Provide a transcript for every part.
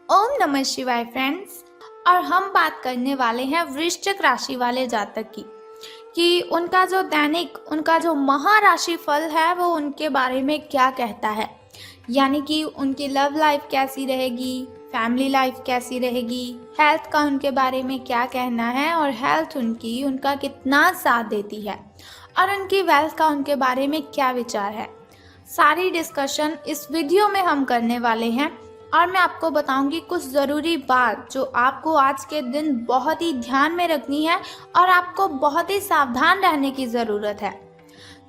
ओम नमः शिवाय फ्रेंड्स। और हम बात करने वाले हैं वृश्चिक राशि वाले जातक की कि उनका जो दैनिक उनका जो महाराशि फल है वो उनके बारे में क्या कहता है। यानी कि उनकी लव लाइफ कैसी रहेगी, फैमिली लाइफ कैसी रहेगी, हेल्थ का उनके बारे में क्या कहना है और हेल्थ उनका कितना साथ देती है और उनकी वेल्थ का उनके बारे में क्या विचार है। सारी डिस्कशन इस वीडियो में हम करने वाले हैं और मैं आपको बताऊंगी कुछ ज़रूरी बात जो आपको आज के दिन बहुत ही ध्यान में रखनी है और आपको बहुत ही सावधान रहने की ज़रूरत है।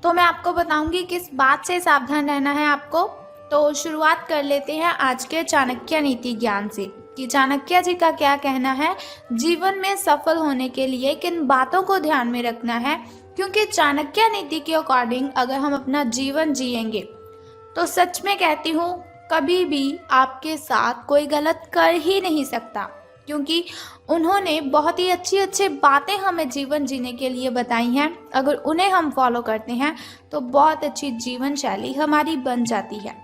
तो मैं आपको बताऊंगी किस बात से सावधान रहना है आपको। तो शुरुआत कर लेते हैं आज के चाणक्य नीति ज्ञान से कि चाणक्य जी का क्या कहना है, जीवन में सफल होने के लिए किन बातों को ध्यान में रखना है। क्योंकि चाणक्य नीति के अकॉर्डिंग अगर हम अपना जीवन जिएंगे तो सच में कहती हूँ कभी भी आपके साथ कोई गलत कर ही नहीं सकता, क्योंकि उन्होंने बहुत ही अच्छी अच्छी बातें हमें जीवन जीने के लिए बताई हैं। अगर उन्हें हम फॉलो करते हैं तो बहुत अच्छी जीवन शैली हमारी बन जाती है।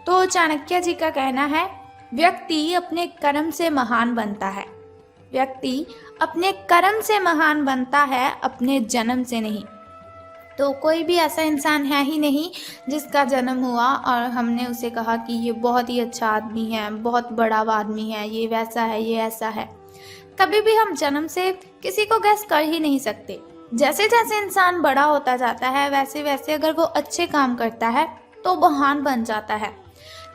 तो चाणक्य जी का कहना है, व्यक्ति अपने कर्म से महान बनता है। व्यक्ति अपने कर्म से महान बनता है, अपने जन्म से नहीं। तो कोई भी ऐसा इंसान है ही नहीं जिसका जन्म हुआ और हमने उसे कहा कि ये बहुत ही अच्छा आदमी है, बहुत बड़ा आदमी है, ये वैसा है, ये ऐसा है। कभी भी हम जन्म से किसी को गैस कर ही नहीं सकते। जैसे जैसे इंसान बड़ा होता जाता है वैसे वैसे अगर वो अच्छे काम करता है तो महान बन जाता है,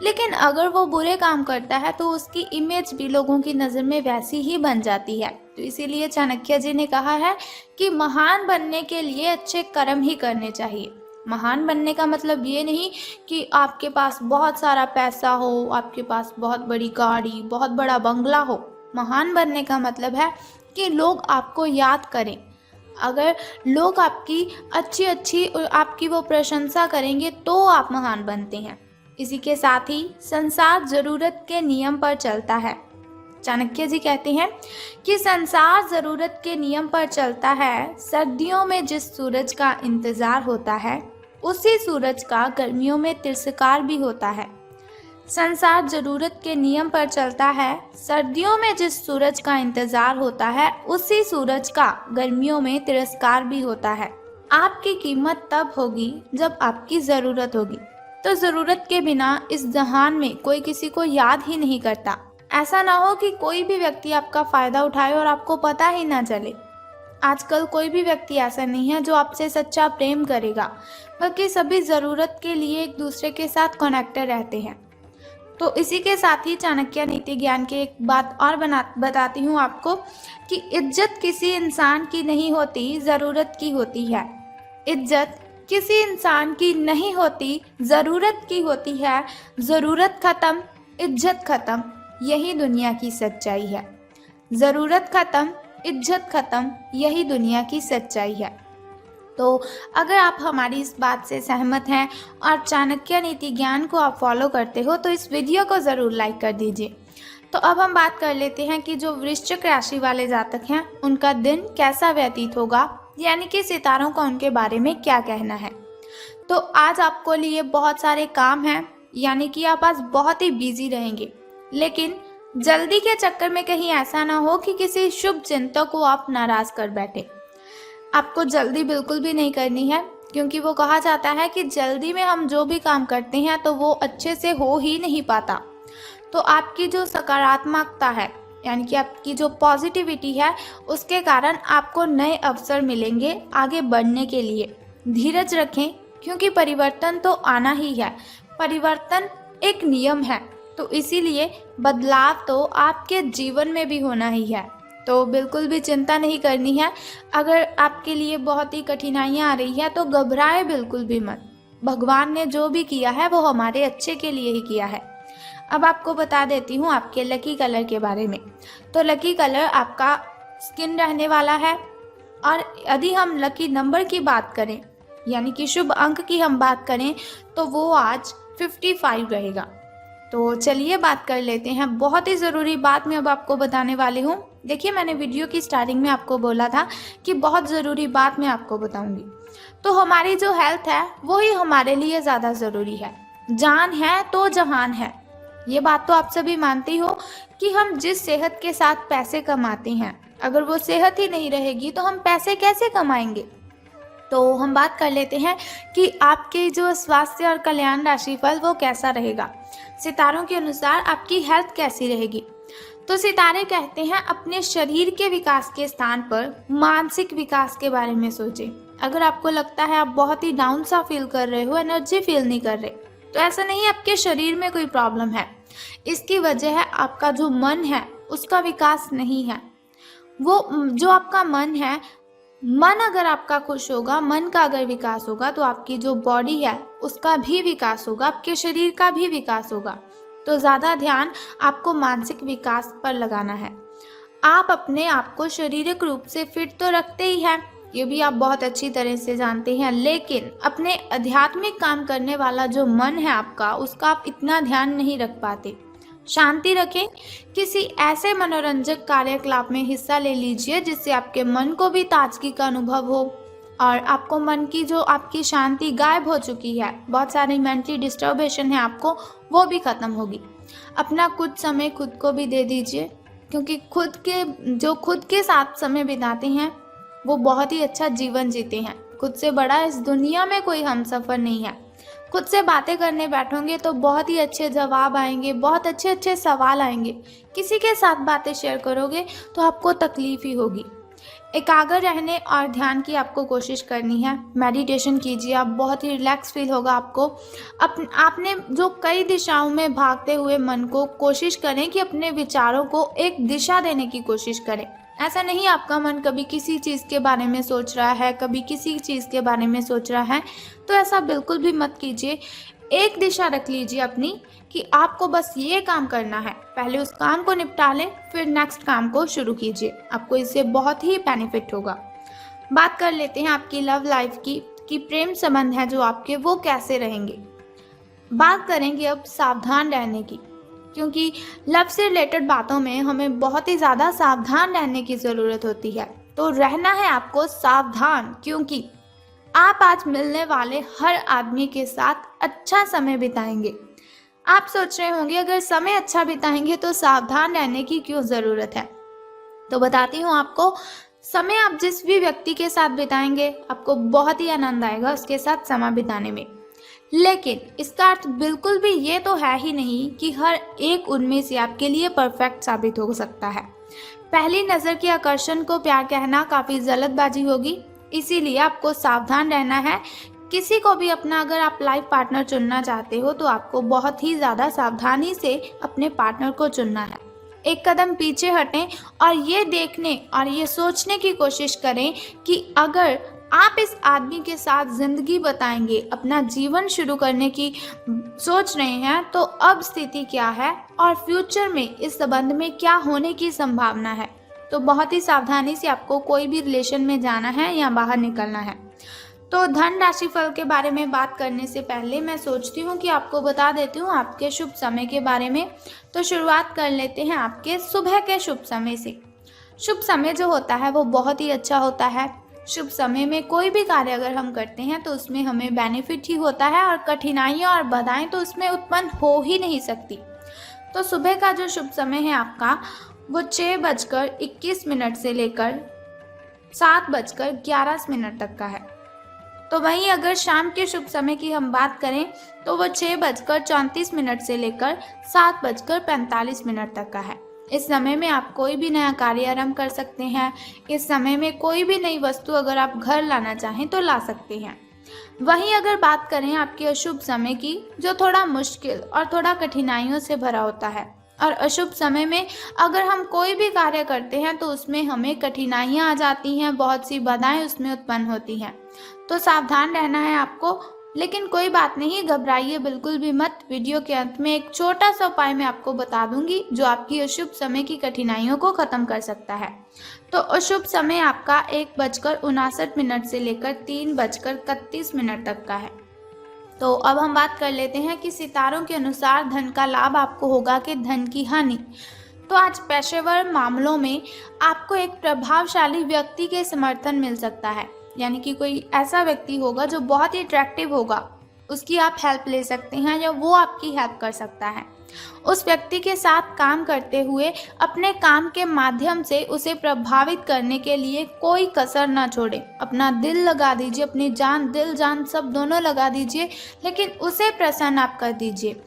लेकिन अगर वो बुरे काम करता है तो उसकी इमेज भी लोगों की नज़र में वैसी ही बन जाती है। तो इसीलिए चाणक्य जी ने कहा है कि महान बनने के लिए अच्छे कर्म ही करने चाहिए। महान बनने का मतलब ये नहीं कि आपके पास बहुत सारा पैसा हो, आपके पास बहुत बड़ी गाड़ी, बहुत बड़ा बंगला हो। महान बनने का मतलब है कि लोग आपको याद करें। अगर लोग आपकी अच्छी आपकी वो प्रशंसा करेंगे तो आप महान बनते हैं। इसी के साथ ही संसार जरूरत के नियम पर चलता है। चाणक्य जी कहते हैं कि संसार जरूरत के नियम पर चलता है। सर्दियों में जिस सूरज का इंतजार होता है उसी सूरज का गर्मियों में तिरस्कार भी होता है। संसार जरूरत के नियम पर चलता है। सर्दियों में जिस सूरज का इंतजार होता है उसी सूरज का गर्मियों में तिरस्कार भी होता है। आपकी कीमत तब होगी जब आपकी ज़रूरत होगी। तो ज़रूरत के बिना इस जहान में कोई किसी को याद ही नहीं करता। ऐसा ना हो कि कोई भी व्यक्ति आपका फ़ायदा उठाए और आपको पता ही ना चले। आजकल कोई भी व्यक्ति ऐसा नहीं है जो आपसे सच्चा प्रेम करेगा, बल्कि सभी ज़रूरत के लिए एक दूसरे के साथ कनेक्टेड रहते हैं। तो इसी के साथ ही चाणक्य नीति ज्ञान की एक बात और बताती हूँ आपको कि इज्जत किसी इंसान की नहीं होती, ज़रूरत की होती है। इज्जत किसी इंसान की नहीं होती, ज़रूरत की होती है। ज़रूरत ख़त्म, इज्जत ख़त्म, यही दुनिया की सच्चाई है। ज़रूरत ख़त्म, इज्जत ख़त्म, यही दुनिया की सच्चाई है। तो अगर आप हमारी इस बात से सहमत हैं और चाणक्य नीति ज्ञान को आप फॉलो करते हो तो इस वीडियो को ज़रूर लाइक कर दीजिए। तो अब हम बात कर लेते हैं कि जो वृश्चिक राशि वाले जातक हैं उनका दिन कैसा व्यतीत होगा, यानी कि सितारों का उनके बारे में क्या कहना है। तो आज आपको लिए बहुत सारे काम हैं, यानी कि आप आज बहुत ही बिजी रहेंगे, लेकिन जल्दी के चक्कर में कहीं ऐसा ना हो कि किसी शुभ चिंतक को आप नाराज कर बैठे। आपको जल्दी बिल्कुल भी नहीं करनी है, क्योंकि वो कहा जाता है कि जल्दी में हम जो भी काम करते हैं तो वो अच्छे से हो ही नहीं पाता। तो आपकी जो सकारात्मकता है, यानी कि आपकी जो पॉजिटिविटी है, उसके कारण आपको नए अवसर मिलेंगे आगे बढ़ने के लिए। धीरज रखें, क्योंकि परिवर्तन तो आना ही है। परिवर्तन एक नियम है, तो इसीलिए बदलाव तो आपके जीवन में भी होना ही है। तो बिल्कुल भी चिंता नहीं करनी है। अगर आपके लिए बहुत ही कठिनाइयाँ आ रही है तो घबराए बिल्कुल भी मत। भगवान ने जो भी किया है वो हमारे अच्छे के लिए ही किया है। अब आपको बता देती हूँ आपके लकी कलर के बारे में। तो लकी कलर आपका स्किन रहने वाला है। और यदि हम लकी नंबर की बात करें, यानी कि शुभ अंक की हम बात करें, तो वो आज 55 रहेगा। तो चलिए बात कर लेते हैं। बहुत ही ज़रूरी बात मैं अब आपको बताने वाली हूँ। देखिए, मैंने वीडियो की स्टार्टिंग में आपको बोला था कि बहुत ज़रूरी बात मैं आपको बताऊँगी। तो हमारी जो हेल्थ है वो ही हमारे लिए ज़्यादा ज़रूरी है। जान है तो जहान है। ये बात तो आप सभी मानती हो कि हम जिस सेहत के साथ पैसे कमाते हैं, अगर वो सेहत ही नहीं रहेगी तो हम पैसे कैसे कमाएंगे। तो हम बात कर लेते हैं कि आपके जो स्वास्थ्य और कल्याण राशिफल वो कैसा रहेगा। सितारों के अनुसार आपकी हेल्थ कैसी रहेगी। तो सितारे कहते हैं अपने शरीर के विकास के स्थान पर मानसिक विकास के बारे में सोचें। अगर आपको लगता है आप बहुत ही डाउन सा फील कर रहे हो, एनर्जी फील नहीं कर रहे, तो ऐसा नहीं, आपके शरीर में कोई प्रॉब्लम है। इसकी वजह है आपका जो मन है उसका विकास नहीं है। वो जो आपका मन है, मन अगर आपका खुश होगा, मन का अगर विकास होगा तो आपकी जो बॉडी है उसका भी विकास होगा, आपके शरीर का भी विकास होगा। तो ज़्यादा ध्यान आपको मानसिक विकास पर लगाना है। आप अपने आप को शारीरिक रूप से फिट तो रखते ही हैं, ये भी आप बहुत अच्छी तरह से जानते हैं, लेकिन अपने आध्यात्मिक काम करने वाला जो मन है आपका, उसका आप इतना ध्यान नहीं रख पाते। शांति रखें, किसी ऐसे मनोरंजक कार्यकलाप में हिस्सा ले लीजिए जिससे आपके मन को भी ताजगी का अनुभव हो और आपको मन की जो आपकी शांति गायब हो चुकी है, बहुत सारी मेंटली डिस्टर्बेशन है आपको, वो भी ख़त्म होगी। अपना कुछ समय खुद को भी दे दीजिए, क्योंकि खुद के साथ समय बिताते हैं वो बहुत ही अच्छा जीवन जीते हैं। खुद से बड़ा इस दुनिया में कोई हमसफ़र नहीं है। खुद से बातें करने बैठोगे तो बहुत ही अच्छे जवाब आएंगे, बहुत अच्छे अच्छे सवाल आएंगे। किसी के साथ बातें शेयर करोगे तो आपको तकलीफ ही होगी। एकाग्र रहने और ध्यान की आपको कोशिश करनी है। मेडिटेशन कीजिए, आप बहुत ही रिलैक्स फील होगा आपको। आपने जो कई दिशाओं में भागते हुए मन को कोशिश करें कि अपने विचारों को एक दिशा देने की कोशिश करें। ऐसा नहीं आपका मन कभी किसी चीज़ के बारे में सोच रहा है, कभी किसी चीज़ के बारे में सोच रहा है, तो ऐसा बिल्कुल भी मत कीजिए। एक दिशा रख लीजिए अपनी कि आपको बस ये काम करना है, पहले उस काम को निपटा लें, फिर नेक्स्ट काम को शुरू कीजिए। आपको इससे बहुत ही बेनिफिट होगा। बात कर लेते हैं आपकी लव लाइफ की कि प्रेम संबंध है जो आपके वो कैसे रहेंगे। बात करेंगे अब सावधान रहने की, क्योंकि लव से रिलेटेड बातों में हमें बहुत ही ज़्यादा सावधान रहने की ज़रूरत होती है। तो रहना है आपको सावधान, क्योंकि आप आज मिलने वाले हर आदमी के साथ अच्छा समय बिताएंगे। आप सोच रहे होंगे अगर समय अच्छा बिताएंगे तो सावधान रहने की क्यों ज़रूरत है। तो बताती हूँ आपको, समय आप जिस भी व्यक्ति के साथ बिताएंगे आपको बहुत ही आनंद आएगा उसके साथ समय बिताने में। लेकिन इसका अर्थ बिल्कुल भी ये तो है ही नहीं कि हर एक उनमें से आपके लिए परफेक्ट साबित हो सकता है। पहली नज़र के आकर्षण को प्यार कहना काफ़ी जल्दबाजी होगी, इसीलिए आपको सावधान रहना है। किसी को भी अपना अगर आप लाइफ पार्टनर चुनना चाहते हो तो आपको बहुत ही ज़्यादा सावधानी से अपने पार्टनर को चुनना है। एक कदम पीछे हटें और ये देखने और ये सोचने की कोशिश करें कि अगर आप इस आदमी के साथ ज़िंदगी बताएंगे, अपना जीवन शुरू करने की सोच रहे हैं, तो अब स्थिति क्या है और फ्यूचर में इस संबंध में क्या होने की संभावना है। तो बहुत ही सावधानी से आपको कोई भी रिलेशन में जाना है या बाहर निकलना है। तो धन राशिफल के बारे में बात करने से पहले मैं सोचती हूँ कि आपको बता देती हूँ आपके शुभ समय के बारे में। तो शुरुआत कर लेते हैं आपके सुबह के शुभ समय से। शुभ समय जो होता है वो बहुत ही अच्छा होता है। शुभ समय में कोई भी कार्य अगर हम करते हैं तो उसमें हमें बेनिफिट ही होता है और कठिनाइयाँ और बाधाएं तो उसमें उत्पन्न हो ही नहीं सकती। तो सुबह का जो शुभ समय है आपका वो 6:21 से लेकर 7:11 तक का है। तो वहीं अगर शाम के शुभ समय की हम बात करें तो वो 6:34 से लेकर 7:45 तक का है। इस समय में आप कोई भी नया कार्य आरंभ कर सकते हैं। इस समय में कोई भी नई वस्तु अगर आप घर लाना चाहें तो ला सकते हैं। वहीं अगर बात करें आपके अशुभ समय की, जो थोड़ा मुश्किल और थोड़ा कठिनाइयों से भरा होता है, और अशुभ समय में अगर हम कोई भी कार्य करते हैं तो उसमें हमें कठिनाइयाँ आ जाती हैं, बहुत सी बाधाएं उसमें उत्पन्न होती हैं। तो सावधान रहना है आपको। लेकिन कोई बात नहीं, घबराइए बिल्कुल भी मत। वीडियो के अंत में एक छोटा सा उपाय मैं आपको बता दूंगी जो आपकी अशुभ समय की कठिनाइयों को खत्म कर सकता है। तो अशुभ समय आपका 1:59 से लेकर 3:31 तक का है। तो अब हम बात कर लेते हैं कि सितारों के अनुसार धन का लाभ आपको होगा कि धन की हानि। तो आज पेशेवर मामलों में आपको एक प्रभावशाली व्यक्ति के समर्थन मिल सकता है, यानी कि कोई ऐसा व्यक्ति होगा जो बहुत ही अट्रैक्टिव होगा, उसकी आप हेल्प ले सकते हैं या वो आपकी हेल्प कर सकता है। उस व्यक्ति के साथ काम करते हुए अपने काम के माध्यम से उसे प्रभावित करने के लिए कोई कसर ना छोड़ें। अपना दिल लगा दीजिए, अपनी जान, दिल जान सब दोनों लगा दीजिए, लेकिन उसे प्रसन्न आप कर दीजिए।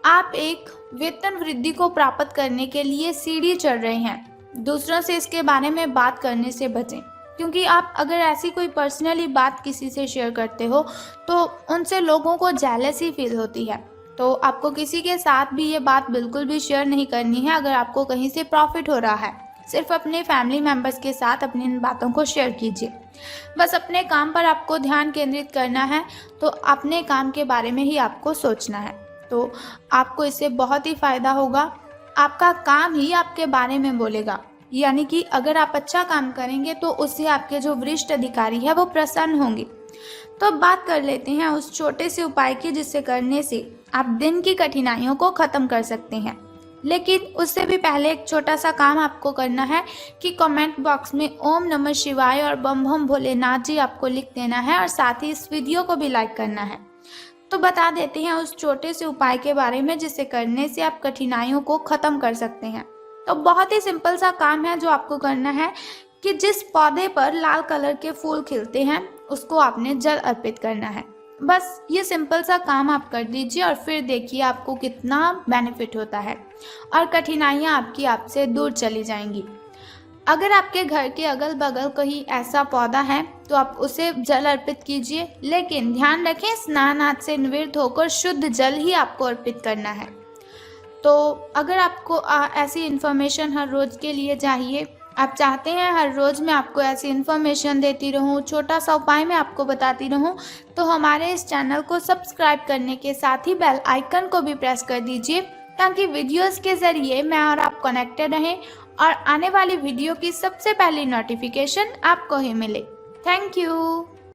आप एक वेतन वृद्धि को प्राप्त करने के लिए सीढ़ी चढ़ रहे हैं। दूसरों से इसके बारे में बात करने से बचें, क्योंकि आप अगर ऐसी कोई पर्सनली बात किसी से शेयर करते हो तो उनसे लोगों को जेलसी फील होती है। तो आपको किसी के साथ भी ये बात बिल्कुल भी शेयर नहीं करनी है अगर आपको कहीं से प्रॉफिट हो रहा है। सिर्फ अपने फैमिली मेम्बर्स के साथ अपनी इन बातों को शेयर कीजिए। बस अपने काम पर आपको ध्यान केंद्रित करना है, तो अपने काम के बारे में ही आपको सोचना है। तो आपको इससे बहुत ही फ़ायदा होगा। आपका काम ही आपके बारे में बोलेगा, यानी कि अगर आप अच्छा काम करेंगे तो उससे आपके जो वरिष्ठ अधिकारी है वो प्रसन्न होंगे। तो अब बात कर लेते हैं उस छोटे से उपाय की जिससे करने से आप दिन की कठिनाइयों को ख़त्म कर सकते हैं। लेकिन उससे भी पहले एक छोटा सा काम आपको करना है कि कमेंट बॉक्स में ओम नमः शिवाय और बम बम भोलेनाथ जी आपको लिख देना है और साथ ही इस वीडियो को भी लाइक करना है। तो बता देते हैं उस छोटे से उपाय के बारे में जिसे करने से आप कठिनाइयों को ख़त्म कर सकते हैं। तो बहुत ही सिंपल सा काम है जो आपको करना है कि जिस पौधे पर लाल कलर के फूल खिलते हैं उसको आपने जल अर्पित करना है। बस ये सिंपल सा काम आप कर दीजिए और फिर देखिए आपको कितना बेनिफिट होता है और कठिनाइयाँ आपकी आपसे दूर चली जाएंगी। अगर आपके घर के अगल बगल कहीं ऐसा पौधा है तो आप उसे जल अर्पित कीजिए, लेकिन ध्यान रखें स्नान आदि से निवृत्त होकर शुद्ध जल ही आपको अर्पित करना है। तो अगर आपको ऐसी इन्फॉर्मेशन हर रोज़ के लिए चाहिए, आप चाहते हैं हर रोज़ मैं आपको ऐसी इन्फॉर्मेशन देती रहूं, छोटा सा उपाय मैं आपको बताती रहूं, तो हमारे इस चैनल को सब्सक्राइब करने के साथ ही बेल आइकन को भी प्रेस कर दीजिए, ताकि वीडियोस के ज़रिए मैं और आप कनेक्टेड रहें और आने वाली वीडियो की सबसे पहली नोटिफिकेशन आपको ही मिले। Thank you.